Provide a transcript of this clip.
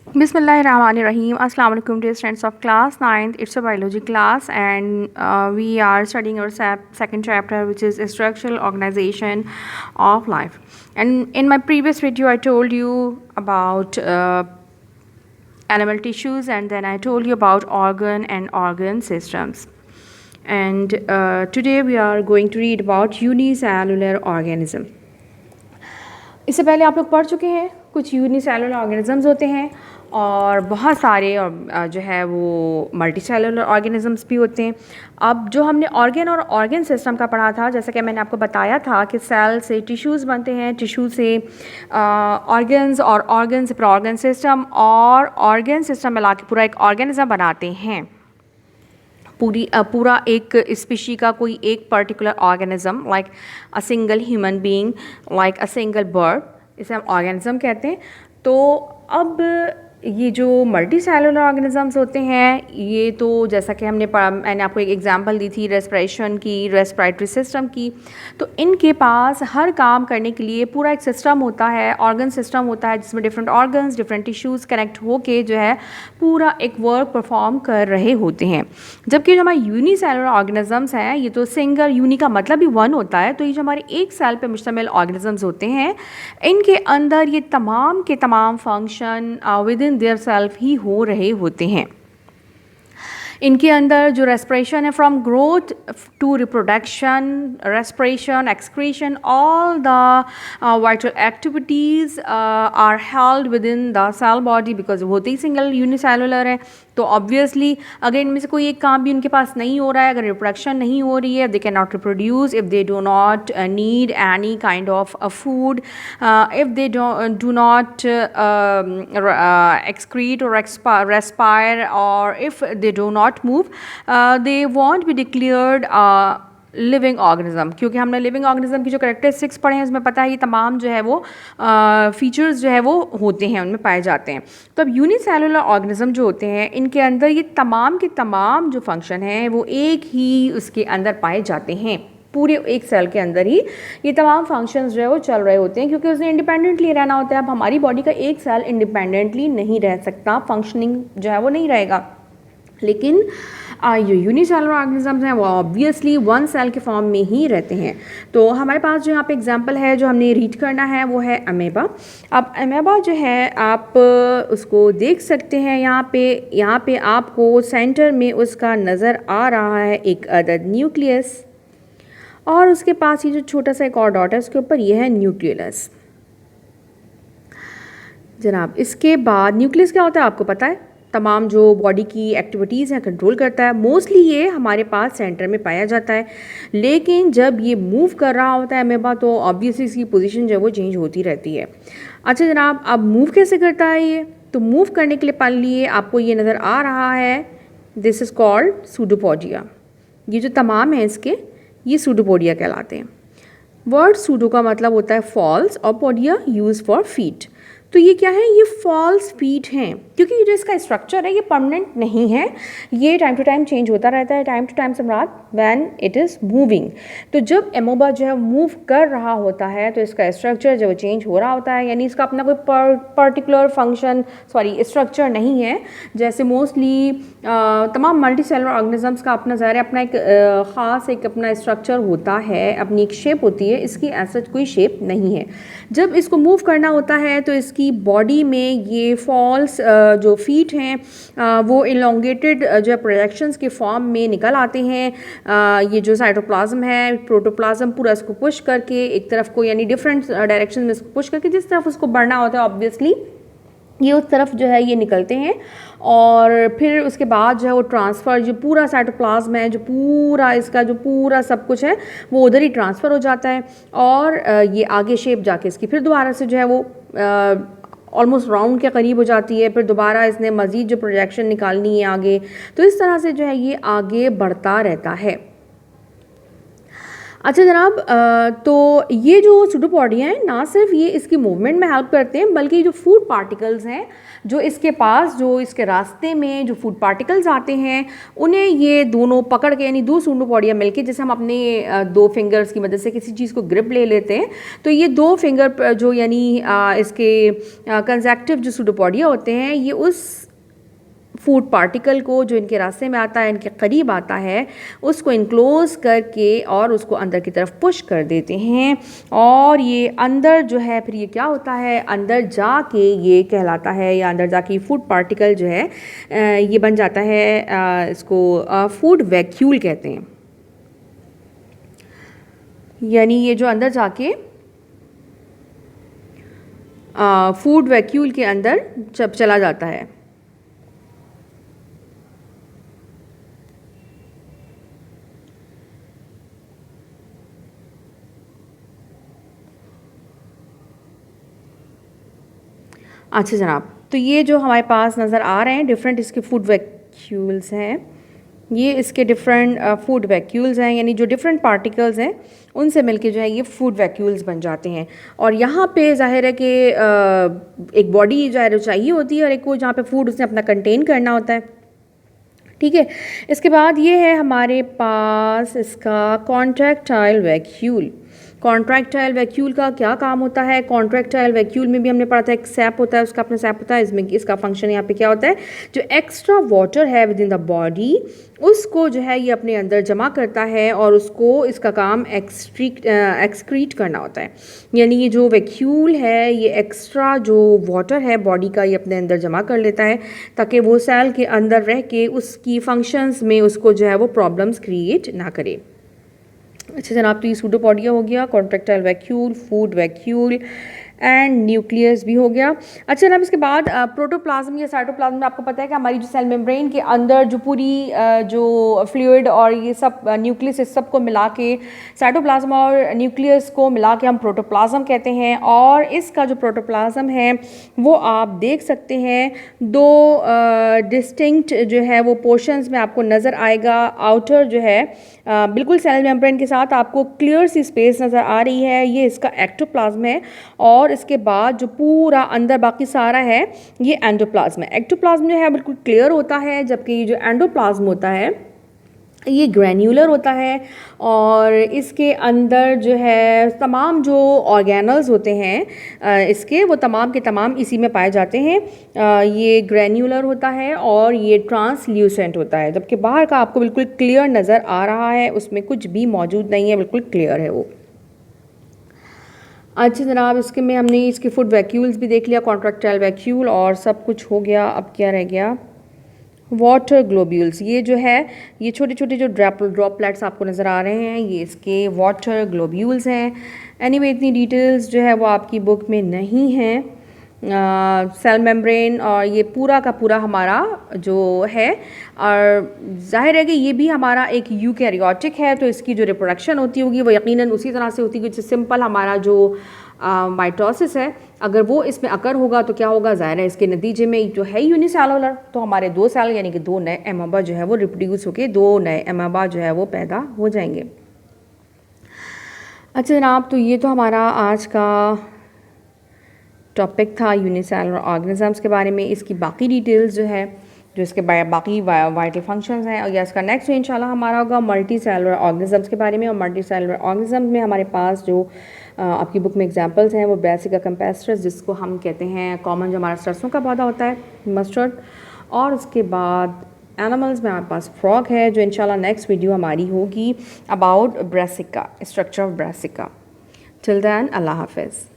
Bismillahirrahmanirrahim. Assalamu alaikum dear students of class 9th. It's a biology class and we are studying our second chapter, which is structural organization of life. And in my previous video I told you about animal tissues, and then I told you about organ and organ systems. And today we are going to read about unicellular organism. इससे पहले आप लोग पढ़ चुके हैं कुछ unicellular organisms होते हैं और बहुत सारे जो है वो मल्टी सेलुलर ऑर्गेनिजम्स भी होते हैं। अब जो हमने ऑर्गन और ऑर्गन सिस्टम का पढ़ा था, जैसा कि मैंने आपको बताया था कि सेल से टिश्यूज़ बनते हैं, टिश्यू से ऑर्गन्स और ऑर्गन से फिर ऑर्गन सिस्टम, और ऑर्गन सिस्टम मिला के पूरा एक ऑर्गेनिज्म बनाते हैं। पूरा एक स्पीशी का कोई एक particular organism, like a single human being, like a single bird, इसे हम ऑर्गेनिज्म कहते हैं। तो अब ये जो मल्टी सेलुलर ऑर्गेनिजम्स होते हैं, ये तो जैसा कि मैंने आपको एक एग्जांपल दी थी रेस्पिरेशन की, रेस्पिरेटरी सिस्टम की। तो इनके पास हर काम करने के लिए पूरा एक सिस्टम होता है, ऑर्गन सिस्टम होता है, जिसमें different organs, different tissues connect होके जो है पूरा एक वर्क परफॉर्म कर रहे होते हैं। जबकि जो हमारे यूनिसेलुलर ऑर्गेनिजम्स हैं, ये तो सिंगल, यूनि का मतलब भी वन होता है, तो ये जो हमारे एक सेल पे मुश्तमिल ऑर्गेनिजम्स होते हैं, इनके अंदर ये तमाम के तमाम function within their self ही हो रहे होते हैं। इनके अंदर जो रेस्पिरेशन है, from growth to reproduction, respiration, excretion, all the vital activities are held within the cell body, because होते ही सिंगल यूनिसेलुलर है। तो ऑब्वियसली अगर इनमें से कोई एक काम भी उनके पास नहीं हो रहा है, अगर रिप्रोडक्शन नहीं हो रही है, they can not reproduce, if they do not need any kind of food, if they do not excrete or respire, or if they do not move, they won't be declared living organism. क्योंकि हमने living organism की जो characteristics पढ़े हैं, उसमें पता है ये तमाम जो है वो फीचर्स जो है वो होते हैं, उनमें पाए जाते हैं। तो अब यूनिसेलुलर ऑर्गेनिज्म जो होते हैं, इनके अंदर ये तमाम के तमाम जो फंक्शन हैं वो एक ही उसके अंदर पाए जाते हैं। पूरे एक सेल के अंदर ही ये तमाम फंक्शंस जो है वो चल रहे होते हैं, क्योंकि उसने इंडिपेंडेंटली रहना होता है। अब हमारी बॉडी का एक सेल इंडिपेंडेंटली नहीं रह सकता, फंक्शनिंग जो है वो नहीं रहेगा। लेकिन जो यूनिसेलुलर ऑर्गेनिजम्स हैं वो ऑब्वियसली वन सेल के फॉर्म में ही रहते हैं। तो हमारे पास जो यहाँ पे एग्जांपल है जो हमने रीड करना है वो है अमेबा। अब अमेबा जो है आप उसको देख सकते हैं, यहाँ पे आपको सेंटर में उसका नज़र आ रहा है एक अदद न्यूक्लियस, और उसके पास ये जो छोटा सा एक और डॉट है उसके ऊपर ये है न्यूक्लियस। जनाब इसके बाद न्यूक्लियस क्या होता है आपको पता है, तमाम जो बॉडी की एक्टिविटीज़ हैं कंट्रोल करता है। मोस्टली ये हमारे पास सेंटर में पाया जाता है, लेकिन जब ये मूव कर रहा होता है अमेबा, तो ऑब्वियसली इसकी पोजीशन जो है वो चेंज होती रहती है। अच्छा जनाब, अब मूव कैसे करता है ये? तो मूव करने के लिए मान लिए आपको ये नज़र आ रहा है, दिस इज़ कॉल्ड सूडोपोडिया। ये जो तमाम है इसके, ये सूडोपोडिया कहलाते हैं। वर्ड सूडो का मतलब होता है फॉल्स, और पोडिया यूज फॉर फीट। तो ये क्या है? ये फॉल्स फीट हैं, क्योंकि ये जो इसका स्ट्रक्चर है ये परमानेंट नहीं है, ये टाइम टू टाइम चेंज होता रहता है। टाइम टू टाइम सम्राट व्हेन इट इज़ मूविंग। तो जब अमेबा जो है मूव कर रहा होता है तो इसका स्ट्रक्चर जो चेंज हो रहा होता है, यानी इसका अपना कोई पर्टिकुलर फंक्शन स्ट्रक्चर नहीं है। जैसे मोस्टली तमाम मल्टी सेलुलर ऑर्गेनिजम्स का अपना ज़ाहिर अपना एक ख़ास एक अपना स्ट्रक्चर होता है, अपनी एक शेप होती है, इसकी ऐसा कोई शेप नहीं है। जब इसको मूव करना होता है तो इसकी बॉडी में ये फॉल्स जो फीट हैं वो इलोंगेटेड जो है प्रोजेक्शंस के फॉर्म में निकल आते हैं। ये जो साइटोप्लाज्म है, प्रोटोप्लाज्म, पूरा इसको पुश करके एक तरफ को, यानी डिफरेंट डायरेक्शन में इसको पुश करके जिस तरफ उसको बढ़ना होता है ऑब्वियसली ये उस तरफ जो है ये निकलते हैं। और फिर उसके बाद जो है वो ट्रांसफ़र, जो पूरा साइटोप्लाज्म है, जो पूरा इसका जो पूरा सब कुछ है वो उधर ही ट्रांसफ़र हो जाता है, और ये आगे शेप जाके इसकी फिर दोबारा से जो है वो ऑलमोस्ट राउंड के करीब हो जाती है। फिर दोबारा इसने मज़ीद जो प्रोजेक्शन निकालनी है आगे, तो इस तरह से जो है ये आगे बढ़ता रहता है। अच्छा जनाब, तो ये जो सूडोपोडिया हैं ना सिर्फ ये इसकी मूवमेंट में हेल्प करते हैं, बल्कि जो फूड पार्टिकल्स हैं जो इसके पास, जो इसके रास्ते में जो फूड पार्टिकल्स आते हैं, उन्हें ये दोनों पकड़ के, यानी दो सूडोपोडिया मिलके, जैसे हम अपने दो फिंगर्स की मदद से किसी चीज़ को ग्रिप ले लेते हैं, तो ये दो फिंगर जो यानी इसके कंसेक्टिव जो सूडोपोडिया होते हैं, ये उस फूड पार्टिकल को जो इनके रास्ते में आता है, इनके करीब आता है, उसको इनक्लोज करके और उसको अंदर की तरफ पुश कर देते हैं। और ये अंदर जो है फिर ये क्या होता है, अंदर जाके ये कहलाता है, या अंदर जाके फूड पार्टिकल जो है ये बन जाता है, इसको फूड वैक्यूल कहते हैं। यानी ये जो अंदर जाके फूड वैक्यूल के अंदर जब चला जाता है। अच्छा जनाब, तो ये जो हमारे पास नज़र आ रहे हैं डिफरेंट इसके फूड वैक्यूल्स हैं, ये इसके डिफरेंट फूड वैक्यूल्स हैं, यानी जो डिफरेंट पार्टिकल्स हैं उनसे मिलके जो है ये फूड वैक्यूल्स बन जाते हैं। और यहाँ पे जाहिर है कि एक बॉडी जाहिर चाहिए होती है और एक को जहाँ पे फूड उसने अपना कंटेन करना होता है। ठीक है, इसके बाद ये है हमारे पास इसका कॉन्ट्रैक्टाइल वैक्यूल। कॉन्ट्रैक्टाइल वैक्यूल का क्या काम होता है? कॉन्ट्रैक्टाइल वैक्यूल में भी हमने पढ़ा था एक सैप होता है, उसका अपना सैप होता है। इसमें इसका फंक्शन यहाँ पे क्या होता है, जो एक्स्ट्रा वाटर है विद इन द बॉडी उसको जो है ये अपने अंदर जमा करता है और उसको इसका काम एक्सक्रीट करना होता है। यानी ये जो वैक्यूल है ये एक्स्ट्रा जो वाटर है बॉडी का ये अपने अंदर जमा कर लेता है, ताकि वो सेल के अंदर रह के उसकी फंक्शंस में उसको जो है वो प्रॉब्लम्स क्रिएट ना करे। अच्छा जनाब, तो ये सूडोपोडिया हो गया, contractile vacuole, food vacuole and nucleus भी हो गया। अच्छा जनाब, इसके बाद प्रोटोप्लाज्म या साइटोप्लाज्म में आपको पता है कि हमारी जो सेल मेम्ब्रेन के अंदर जो पूरी जो फ्लूइड और ये सब न्यूक्लियस इस सब को मिला के, साइटोप्लाज्म और न्यूक्लियस को मिला के हम प्रोटोप्लाज्म कहते हैं। और इसका जो प्रोटोप्लाज्म है वो आप देख सकते हैं दो डिस्टिंक्ट जो है वो पोर्शंस में आपको नज़र आएगा। आउटर जो है बिल्कुल सेल मेम्ब्रेन के साथ आपको क्लियर सी स्पेस नज़र आ रही है, ये इसका एक्टोप्लाज्म है। और इसके बाद जो पूरा अंदर बाकी सारा है ये एंडोप्लाज्म है। एक्टोप्लाज्म जो है बिल्कुल क्लियर होता है, जबकि ये जो एंडोप्लाज्म होता है ये ग्रैन्युलर होता है। और इसके अंदर जो है तमाम जो ऑर्गेनल्स होते हैं इसके, वो तमाम के तमाम इसी में पाए जाते हैं। ये ग्रैन्युलर होता है और ये ट्रांसल्यूसेंट होता है, जबकि बाहर का आपको बिल्कुल क्लियर नज़र आ रहा है, उसमें कुछ भी मौजूद नहीं है, बिल्कुल क्लियर है वो। अच्छा जनाब, इसके में हमने इसके फूड वैक्यूल्स भी देख लिया, कॉन्ट्रैक्टाइल वैक्यूल और सब कुछ हो गया। अब क्या रह गया, वाटर ग्लोब्यूल्स। ये जो है ये छोटे छोटे जो ड्रॉपलेट्स आपको नज़र आ रहे हैं ये इसके वाटर ग्लोब्यूल्स हैं। एनीवे इतनी डिटेल्स जो है वो आपकी बुक में नहीं है। सेल मेम्ब्रेन और ये पूरा का पूरा हमारा जो है, और जाहिर है कि ये भी हमारा एक यूकैरियोटिक है, तो इसकी जो रिप्रोडक्शन होती होगी वो यकीनन उसी तरह से होती है जैसे सिंपल हमारा जो माइटोसिस है। अगर वो इसमें अकर होगा तो क्या होगा, ज़ाहिर है इसके नतीजे में जो है यूनिसेलुलर, तो हमारे दो सेल यानी कि दो नए एमाबा जो है वो रिप्रोड्यूस होके दो नए एमाबा जो है वो पैदा हो जाएंगे। अच्छा जनाब, तो ये तो हमारा आज का टॉपिक था यूनिसेलुलर ऑर्गेनिजम्स के बारे में। इसकी बाकी डिटेल्स जो है, जो इसके बाकी वाइटल फंक्शंस हैं, और या इसका नेक्स्ट इंशाल्लाह हमारा होगा मल्टी सेलुलर ऑर्गेनिजम्स के बारे में। और मल्टी सेलुलर ऑर्गेनिजम्स में हमारे पास जो आपकी बुक में एग्जांपल्स हैं वो ब्रासिका कैम्पेस्ट्रस, जिसको हम कहते हैं कॉमन जो हमारा सरसों का पौधा होता है, मस्टर्ड। और उसके बाद एनिमल्स में हमारे पास फ्रॉग है, जो इंशाल्लाह नेक्स्ट वीडियो हमारी होगी about brassica, structure of brassica. Till then अल्लाह हाफिज़।